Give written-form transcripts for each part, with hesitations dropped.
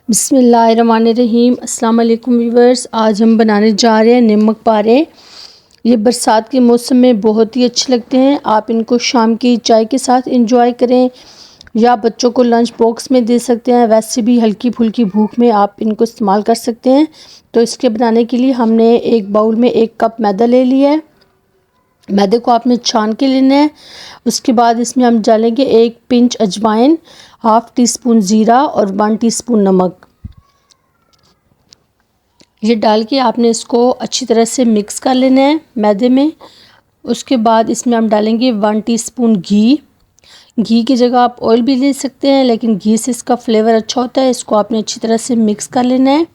बिस्मिल्लाहिर्रहमानिर्रहीम। अस्सलाम वालेकुम व्यूअर्स। आज हम बनाने जा रहे हैं नमक पारे। ये बरसात के मौसम में बहुत ही अच्छे लगते हैं। आप इनको शाम की चाय के साथ इंजॉय करें या बच्चों को लंच बॉक्स में दे सकते हैं। वैसे भी हल्की फुल्की भूख में आप इनको इस्तेमाल कर सकते हैं। तो इसके बनाने के लिए हमने एक बाउल में 1 कप मैदा ले लिया है। मैदे को आपने छान के लेना है। उसके बाद इसमें हम डालेंगे 1 पिंच अजवाइन, हाफ़ टी स्पून ज़ीरा और 1 टीस्पून नमक। ये डाल के आपने इसको अच्छी तरह से मिक्स कर लेना है मैदे में। उसके बाद इसमें हम डालेंगे 1 टीस्पून घी। घी की जगह आप ऑयल भी ले सकते हैं, लेकिन घी से इसका फ्लेवर अच्छा होता है। इसको आपने अच्छी तरह से मिक्स कर लेना है।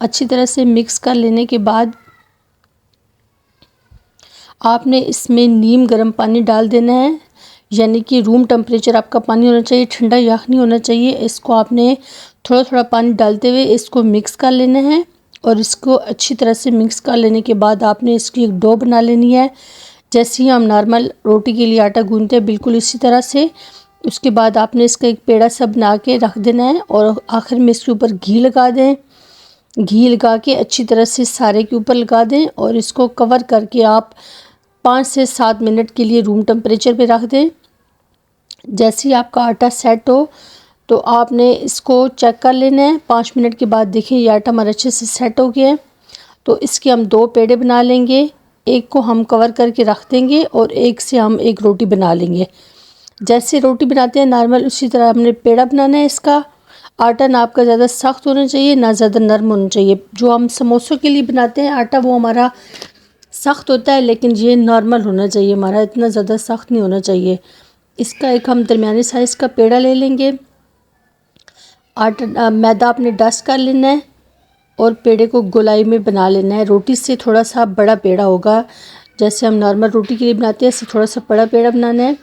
अच्छी तरह से मिक्स कर लेने के बाद आपने इसमें नीम गर्म पानी डाल देना है, यानी कि रूम टेम्परेचर आपका पानी होना चाहिए, ठंडा यख नहीं होना चाहिए। इसको आपने थोड़ा थोड़ा पानी डालते हुए इसको मिक्स कर लेना है। और इसको अच्छी तरह से मिक्स कर लेने के बाद आपने इसकी एक डो बना लेनी है, जैसे ही हम नॉर्मल रोटी के लिए आटा गूंथते हैं बिल्कुल इसी तरह से। उसके बाद आपने इसका एक पेड़ा सा बना के रख देना है और आखिर में इसके ऊपर घी लगा दें। घी लगा के अच्छी तरह से सारे के ऊपर लगा दें और इसको कवर करके आप 5 से 7 मिनट के लिए रूम टेम्परेचर पे रख दें। जैसे ही आपका आटा सेट हो तो आपने इसको चेक कर लेना है। 5 मिनट के बाद देखिए ये आटा हमारा अच्छे से सेट हो गया है। तो इसके हम 2 पेड़े बना लेंगे। एक को हम कवर करके रख देंगे और एक से हम एक रोटी बना लेंगे। जैसे रोटी बनाते हैं नॉर्मल, उसी तरह हमने पेड़ा बनाना है इसका। आटा ना आपका ज़्यादा सख्त होना चाहिए ना ज़्यादा नरम होना चाहिए। जो हम समोसों के लिए बनाते हैं आटा वो हमारा सख्त होता है, लेकिन ये नॉर्मल होना चाहिए हमारा, इतना ज़्यादा सख्त नहीं होना चाहिए। इसका एक हम दरमियाने साइज़ का पेड़ा ले लेंगे। आटा मैदा आपने डस्ट कर लेना है और पेड़े को गोलाई में बना लेना है। रोटी से थोड़ा सा बड़ा पेड़ा होगा, जैसे हम नॉर्मल रोटी के लिए बनाते हैं इससे थोड़ा सा बड़ा पेड़ा बनाना है।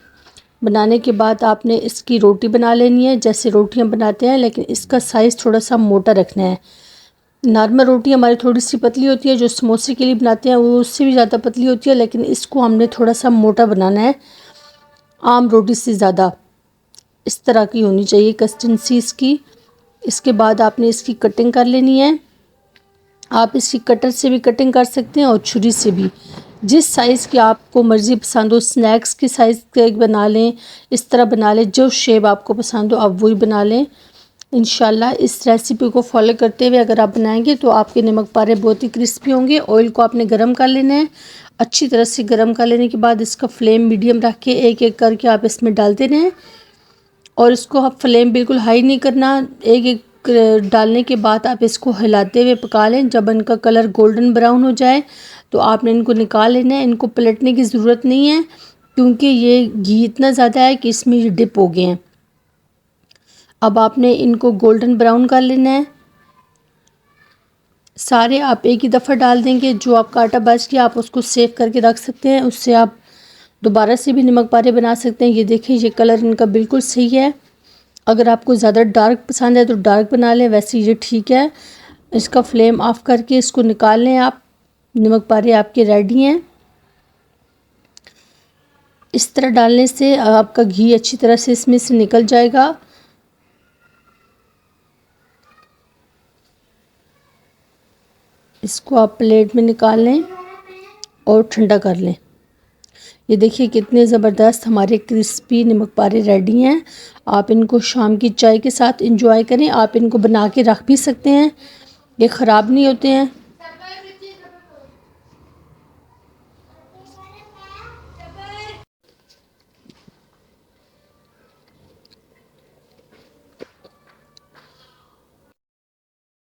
बनाने के बाद आपने इसकी रोटी बना लेनी है जैसे रोटियां बनाते हैं, लेकिन इसका साइज़ थोड़ा सा मोटा रखना है। नॉर्मल रोटी हमारी थोड़ी सी पतली होती है, जो समोसे के लिए बनाते हैं वो उससे भी ज़्यादा पतली होती है, लेकिन इसको हमने थोड़ा सा मोटा बनाना है, आम रोटी से ज़्यादा इस तरह की होनी चाहिए कंसिस्टेंसी इसकी। इसके बाद आपने इसकी कटिंग कर लेनी है। आप इसकी कटर से भी कटिंग कर सकते हैं और छुरी से भी, जिस साइज़ की आपको मर्ज़ी पसंद हो। स्नैक्स की साइज़ केक बना लें, इस तरह बना लें, जो शेप आपको पसंद हो आप वही बना लें। इंशाल्लाह इस रेसिपी को फॉलो करते हुए अगर आप बनाएंगे तो आपके नमक पारे बहुत ही क्रिस्पी होंगे। ऑयल को आपने गरम कर लेना है। अच्छी तरह से गरम कर लेने के बाद इसका फ्लेम मीडियम रख के एक एक करके आप इसमें डाल देना है और इसको आप फ्लेम बिल्कुल हाई नहीं करना। एक एक डालने के बाद आप इसको हिलाते हुए पका लें। जब इनका कलर गोल्डन ब्राउन हो जाए तो आपने इनको निकाल लेना है। इनको पलटने की ज़रूरत नहीं है क्योंकि ये घी इतना ज़्यादा है कि इसमें ये डिप हो गए हैं। अब आपने इनको गोल्डन ब्राउन कर लेना है। सारे आप एक ही दफ़ा डाल देंगे। जो आपका आटा बच गया आप उसको सेव करके रख सकते हैं, उससे आप दोबारा से भी नमक पारे बना सकते हैं। ये देखिए ये कलर इनका बिल्कुल सही है। अगर आपको ज़्यादा डार्क पसंद है तो डार्क बना लें, वैसे ये ठीक है। इसका फ्लेम ऑफ करके इसको निकाल लें आप। नमक पारे आपके रेडी हैं। इस तरह डालने से आपका घी अच्छी तरह से इसमें से निकल जाएगा। इसको आप प्लेट में निकाल लें और ठंडा कर लें। ये देखिए कितने ज़बरदस्त हमारे क्रिस्पी नमक पारे रेडी हैं। आप इनको शाम की चाय के साथ इंजॉय करें। आप इनको बना के रख भी सकते हैं, ये ख़राब नहीं होते हैं।